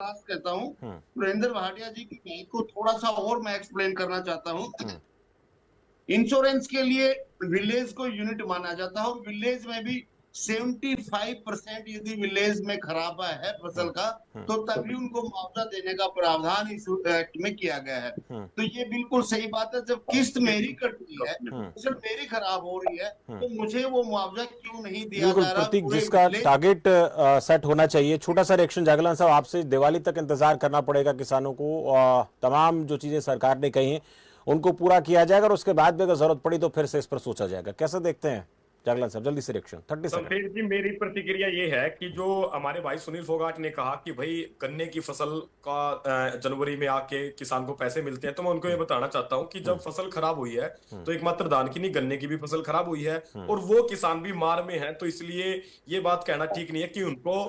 प्रयास करता हूँ सुरेंद्र भाटिया जी की बात को थोड़ा सा और मैं एक्सप्लेन करना चाहता हूँ। इंश्योरेंस के लिए विलेज को यूनिट माना जाता है और विलेज में भी 75% यदि विलेज में खराबा है फसल का तो तभी उनको मुआवजा देने का प्रावधान इस एक्ट में किया गया है। तो ये बिल्कुल सही बात है। जब किस्त मेरी कट रही है, फसल मेरी खराब हो रही है, तो मुझे वो मुआवजा क्यों नहीं दिया बिल्कुल जा रहा? प्रतीक, पूरे जिसका विलेज टारगेट सेट होना चाहिए। छोटा सा रिएक्शन जागलन साहब आपसे, दिवाली तक इंतजार करना पड़ेगा किसानों को, तमाम जो चीजें सरकार ने कही हैं उनको पूरा किया जाएगा और उसके बाद भी अगर जरूरत पड़ी तो फिर से इस पर सोचा जाएगा। कैसे देखते हैं जागलन साहब? जल्दी से रिएक्शन, 30 सेकंड। शमशेर जी, मेरी प्रतिक्रिया ये है कि जो हमारे भाई सुनील फोगाट ने कहा कि भाई गन्ने की फसल का जनवरी में आके किसान को पैसे मिलते हैं, तो मैं उनको ये बताना चाहता हूं कि जब फसल खराब हुई है तो एकमात्र धान की नहीं, गन्ने की भी फसल खराब हुई है और वो किसान भी मार में है। तो इसलिए ये बात कहना ठीक नहीं है कि उनको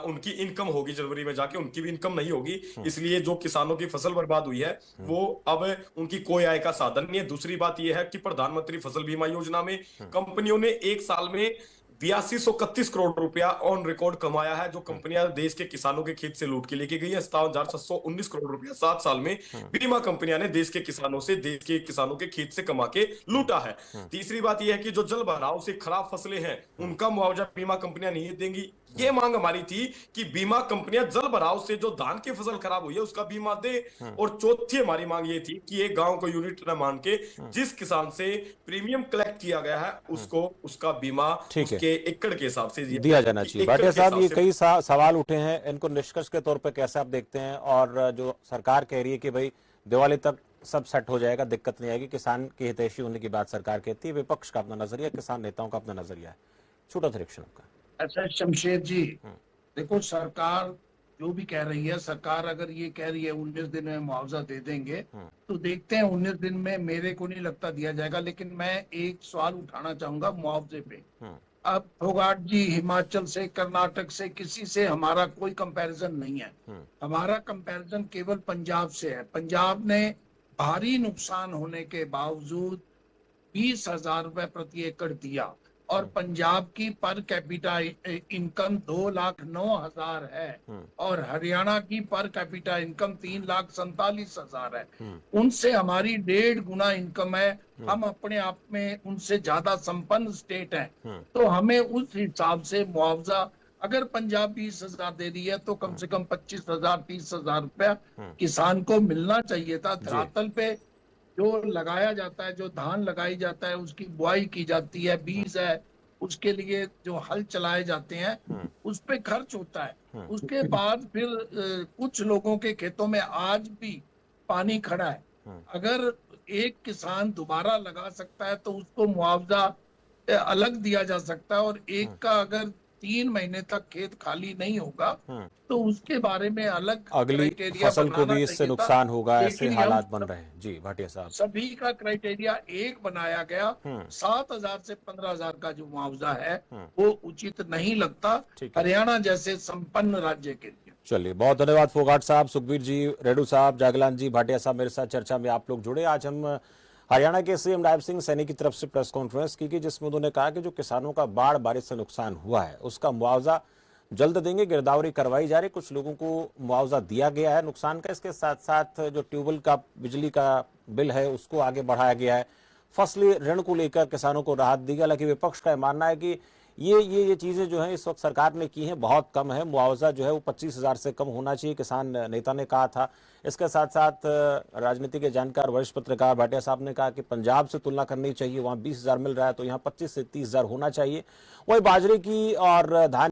उनकी इनकम होगी जनवरी में जाके, उनकी भी इनकम नहीं होगी। इसलिए जो किसानों की फसल बर्बाद हुई है वो अब उनकी कोई आय का साधन नहीं है। दूसरी बात यह है कि प्रधानमंत्री फसल बीमा योजना में कंपनियों ने एक साल में 8231 करोड़ रुपया ऑन रिकॉर्ड कमाया है, जो कंपनियां देश के किसानों के खेत से लूट के लेके गई है। 57,719 करोड़ रुपया 7 साल में बीमा कंपनियां ने देश के किसानों से, देश के किसानों के खेत से कमा के लूटा है। तीसरी बात यह है कि जो जल भराव से खराब फसलें हैं उनका मुआवजा बीमा कंपनियां नहीं देंगी। ये मांग हमारी थी कि बीमा कंपनियां जल भराव से जो धान की फसल खराब हुई है उसका बीमा दे। और चौथी हमारी मांग ये थी कि एक गांव को यूनिट न मान के जिस किसान से प्रीमियम कलेक्ट किया गया है उसको उसका बीमा उसके एकड़ के हिसाब से दिया जाना चाहिए। भाटिया साहब, ये कई सवाल उठे हैं, इनको निष्कर्ष के तौर पे कैसे आप देखते हैं? और जो सरकार कह रही है कि भाई दिवाली तक सब सेट हो जाएगा, दिक्कत नहीं आएगी, किसान के हितैषी होने की बात सरकार कहती है, विपक्ष का अपना नजरिया, किसान नेताओं का अपना नजरिया है। छोटा सा रिएक्शन आपका। अच्छा शमशेर जी, देखो सरकार जो भी कह रही है, सरकार अगर ये कह रही है 19 दिन में मुआवजा दे देंगे तो देखते हैं 19 दिन में। मेरे को नहीं लगता दिया जाएगा, लेकिन मैं एक सवाल उठाना चाहूंगा मुआवजे पे। अब फोगाट जी, हिमाचल से, कर्नाटक से, किसी से हमारा कोई कंपैरिजन नहीं है। हमारा कंपैरिजन केवल पंजाब से है। पंजाब ने भारी नुकसान होने के बावजूद 20,000 रुपए प्रति एकड़ दिया और पंजाब की पर कैपिटा इनकम 2,09,000 है और हरियाणा की पर कैपिटा इनकम 3,47,000 है। उनसे हमारी 1.5 गुना इनकम है। हम अपने आप में उनसे ज्यादा संपन्न स्टेट हैं। तो हमें उस हिसाब से मुआवजा, अगर पंजाब 20,000 दे रही है तो कम से कम 25,000 30,000 रुपया किसान को मिलना चाहिए था। धरातल पे जो लगाया जाता है, जो धान लगाई जाता है, उसकी बुआई की जाती है, बीज है, उसके लिए जो हल चलाए जाते हैं, उस पे खर्च होता है। उसके बाद फिर कुछ लोगों के खेतों में आज भी पानी खड़ा है। अगर एक किसान दोबारा लगा सकता है तो उसको मुआवजा अलग दिया जा सकता है, और एक का अगर 3 महीने तक खेत खाली नहीं होगा तो उसके बारे में अलग अगली फसल को भी इससे नुकसान होगा, ऐसे हालात बन रहे हैं। जी भाटिया साहब, सभी का क्राइटेरिया एक बनाया गया। 7,000 से 15,000 का जो मुआवजा है वो उचित नहीं लगता हरियाणा जैसे संपन्न राज्य के लिए। चलिए, बहुत धन्यवाद फोगाट साहब, सुखबीर जी, रेडू साहब, जागलान जी, भाटिया साहब, मेरे साथ चर्चा में आप लोग जुड़े। आज हम हरियाणा के सीएम नायब सिंह सैनी की तरफ से प्रेस कॉन्फ्रेंस की जिसमें उन्होंने कहा कि जो किसानों का बाढ़ बारिश से नुकसान हुआ है उसका मुआवजा जल्द देंगे। गिरदावरी करवाई जा रही, कुछ लोगों को मुआवजा दिया गया है नुकसान का। इसके साथ साथ जो ट्यूबवेल का बिजली का बिल है उसको आगे बढ़ाया गया है। फसली ऋण को लेकर किसानों को राहत दी गई। हालांकि विपक्ष का मानना है कि ये चीजें जो है इस वक्त सरकार ने की हैं बहुत कम है। मुआवजा जो है वो 25,000 से कम होना चाहिए, किसान नेता ने कहा था। इसके साथ साथ राजनीति के जानकार वरिष्ठ पत्रकार भाटिया साहब ने कहा कि पंजाब से तुलना करनी चाहिए, वहां 20,000 मिल रहा है तो यहाँ 25 से 30,000 होना चाहिए। वही बाजरे की और धान